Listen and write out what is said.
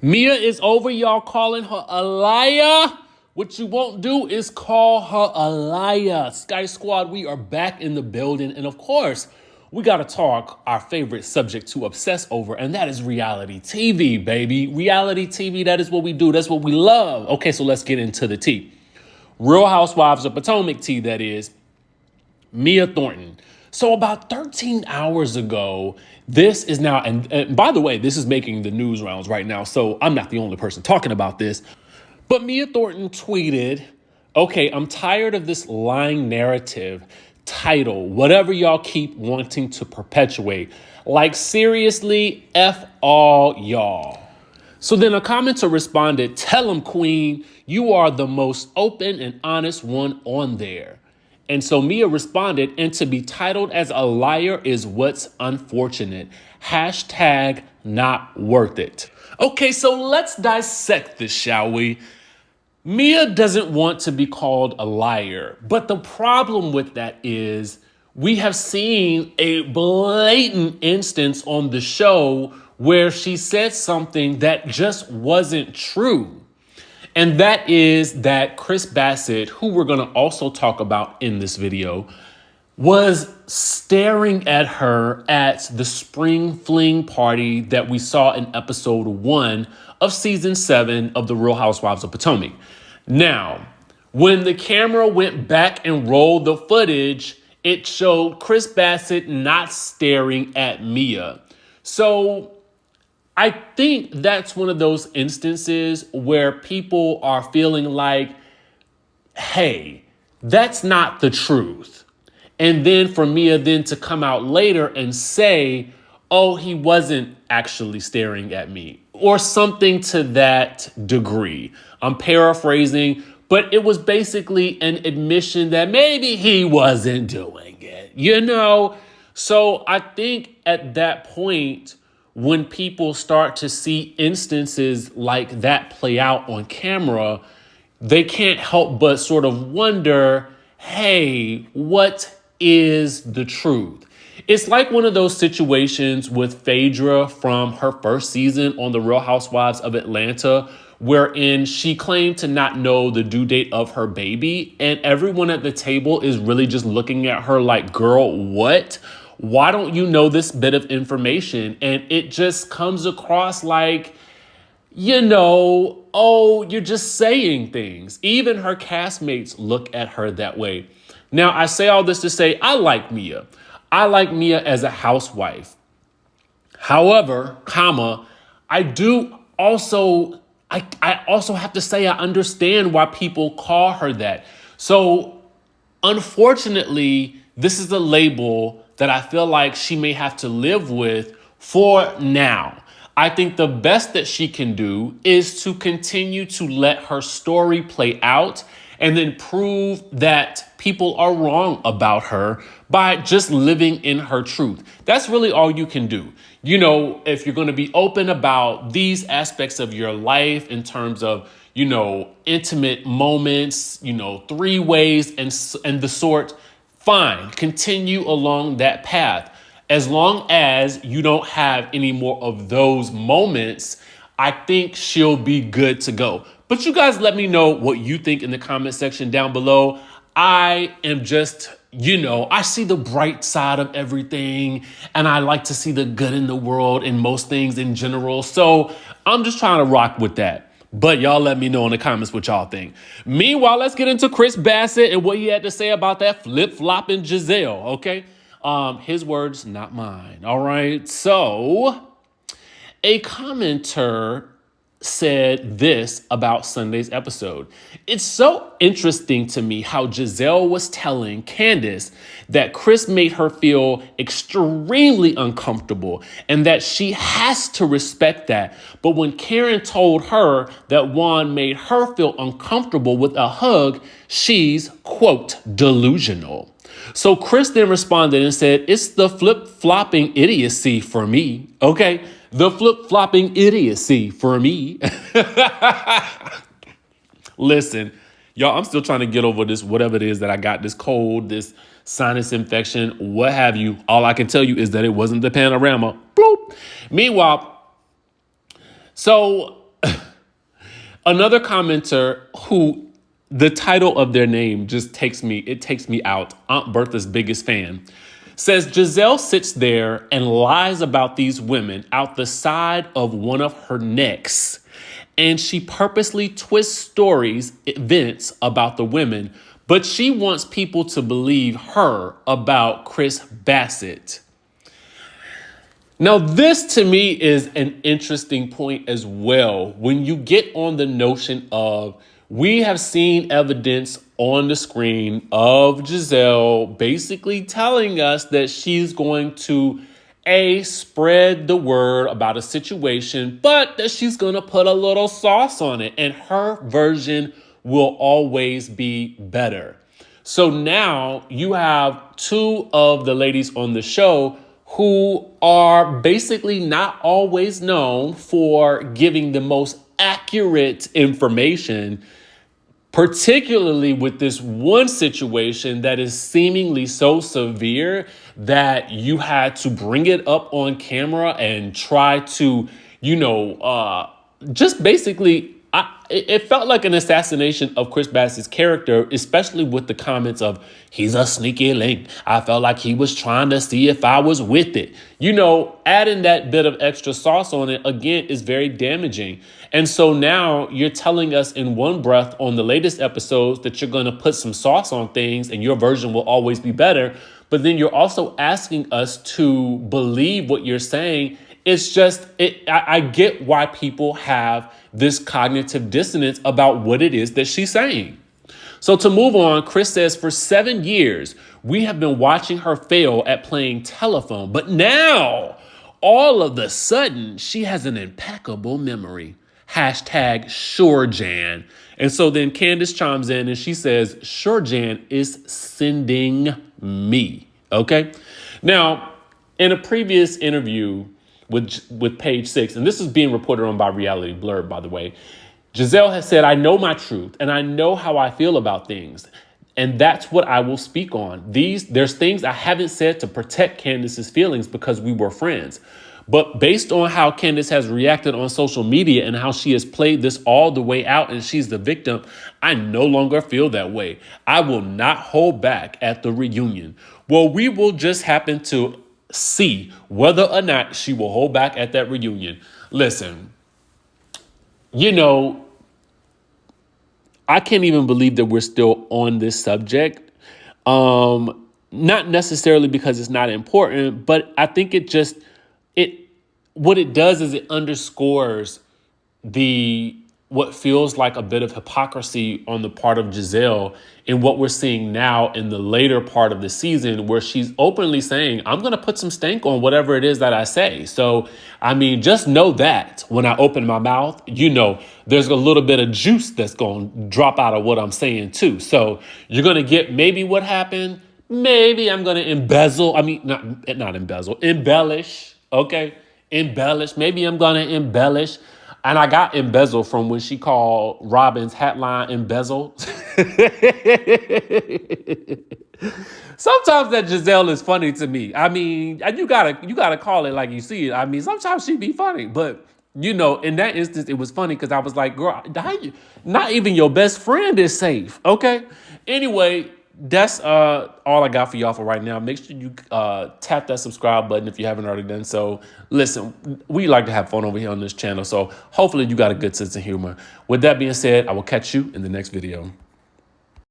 Mia is over y'all calling her a liar. What you won't do is call her a liar. Skye Squad, we are back in the building. And of course, we got to talk our favorite subject to obsess over, and that is reality TV, baby. Reality TV, that is what we do. That's what we love. Okay, so let's get into the tea. Real Housewives of Potomac tea, that is. Mia Thornton. So about 13 hours ago, this is now, and by the way, this is making the news rounds right now, so I'm not the only person talking about this. But Mia Thornton tweeted, okay, I'm tired of this lying narrative, title, whatever y'all keep wanting to perpetuate. Like, seriously, F all y'all. So then a commenter responded, tell him, queen, you are the most open and honest one on there. And so Mia responded, and to be titled as a liar is what's unfortunate. Hashtag not worth it. Okay, so let's dissect this, shall we? Mia doesn't want to be called a liar, but the problem with that is we have seen a blatant instance on the show where she said something that just wasn't true. And that is that Chris Bassett, who we're going to also talk about in this video, was staring at her at the spring fling party that we saw in episode 1 of season 7 of The Real Housewives of Potomac. Now, when the camera went back and rolled the footage, it showed Chris Bassett not staring at Mia. So I think that's one of those instances where people are feeling like, hey, that's not the truth. And then for Mia then to come out later and say, oh, he wasn't actually staring at me, or something to that degree. I'm paraphrasing, but it was basically an admission that maybe he wasn't doing it, you know? So I think at that point, when people start to see instances like that play out on camera, they can't help but sort of wonder, hey, what is the truth? It's like one of those situations with Phaedra from her first season on The Real Housewives of Atlanta, wherein she claimed to not know the due date of her baby, and everyone at the table is really just looking at her like, girl, what? Why don't you know this bit of information? And it just comes across like, you know, oh, you're just saying things. Even her castmates look at her that way. Now, I say all this to say I like Mia. I like Mia as a housewife. However, I also have to say I understand why people call her that. So, unfortunately, this is a label that I feel like she may have to live with for now. I think the best that she can do is to continue to let her story play out and then prove that people are wrong about her by just living in her truth. That's really all you can do. You know, if you're going to be open about these aspects of your life in terms of, you know, intimate moments, you know, 3 ways and the sort, fine, continue along that path. As long as you don't have any more of those moments, I think she'll be good to go. But you guys let me know what you think in the comment section down below. I am just, you know, I see the bright side of everything, and I like to see the good in the world and most things in general. So I'm just trying to rock with that. But y'all let me know in the comments what y'all think. Meanwhile, let's get into Chris Bassett and what he had to say about that flip-flopping Giselle, okay? His words, not mine, all right? So, a commenter said this about Sunday's episode. It's so interesting to me how Giselle was telling Candace that Chris made her feel extremely uncomfortable and that she has to respect that. But when Karen told her that Juan made her feel uncomfortable with a hug, she's, quote, delusional. So Chris then responded and said, it's the flip-flopping idiocy for me, okay? The flip-flopping idiocy for me. Listen, y'all, I'm still trying to get over this, whatever it is that I got, this cold, this sinus infection, what have you. All I can tell you is that it wasn't the panorama. Bloop. Meanwhile, so Another commenter who the title of their name just takes me out. Aunt Bertha's biggest fan says Giselle sits there and lies about these women out the side of one of her necks. And she purposely twists stories, events about the women, but she wants people to believe her about Chris Bassett. Now, this to me is an interesting point as well. When you get on the notion of, we have seen evidence on the screen of Giselle basically telling us that she's going to spread the word about a situation, but that she's going to put a little sauce on it and her version will always be better. So now you have two of the ladies on the show who are basically not always known for giving the most accurate information, particularly with this one situation that is seemingly so severe that you had to bring it up on camera and try to, just basically, it felt like an assassination of Chris Bassett's character, especially with the comments of, he's a sneaky link. I felt like he was trying to see if I was with it. Adding that bit of extra sauce on it, again, is very damaging. And so now you're telling us in one breath on the latest episodes that you're going to put some sauce on things and your version will always be better. But then you're also asking us to believe what you're saying. It's just, I get why people have this cognitive dissonance about what it is that she's saying. So to move on, Chris says, for 7 years, we have been watching her fail at playing telephone. But now, all of a sudden, she has an impeccable memory. #SureJan. And so then Candace chimes in and she says, SureJan is sending me. Okay. Now, in a previous interview with Page 6, and this is being reported on by Reality Blurb, by the way, Giselle has said, I know my truth and I know how I feel about things. And that's what I will speak on. There's things I haven't said to protect Candace's feelings because we were friends. But based on how Candace has reacted on social media and how she has played this all the way out and she's the victim, I no longer feel that way. I will not hold back at the reunion. Well, we will just happen to see whether or not she will hold back at that reunion. Listen, I can't even believe that we're still on this subject. Not necessarily because it's not important, but I think what it does is it underscores what feels like a bit of hypocrisy on the part of Giselle in what we're seeing now in the later part of the season, where she's openly saying, I'm going to put some stank on whatever it is that I say. So, just know that when I open my mouth, there's a little bit of juice that's going to drop out of what I'm saying too. So you're going to get maybe what happened. Maybe I'm going to embellish. Okay. Embellish. Maybe I'm going to embellish. And I got embezzle from when she called Robin's hatline embezzle. Sometimes that Giselle is funny to me. You gotta call it like you see it. Sometimes she be funny, but in that instance, it was funny because I was like, girl, not even your best friend is safe. Okay. Anyway, that's all I got for y'all for right now. Make sure you tap that subscribe button if you haven't already done so. Listen, we like to have fun over here on this channel, so hopefully you got a good sense of humor. With that being said, I will catch you in the next video.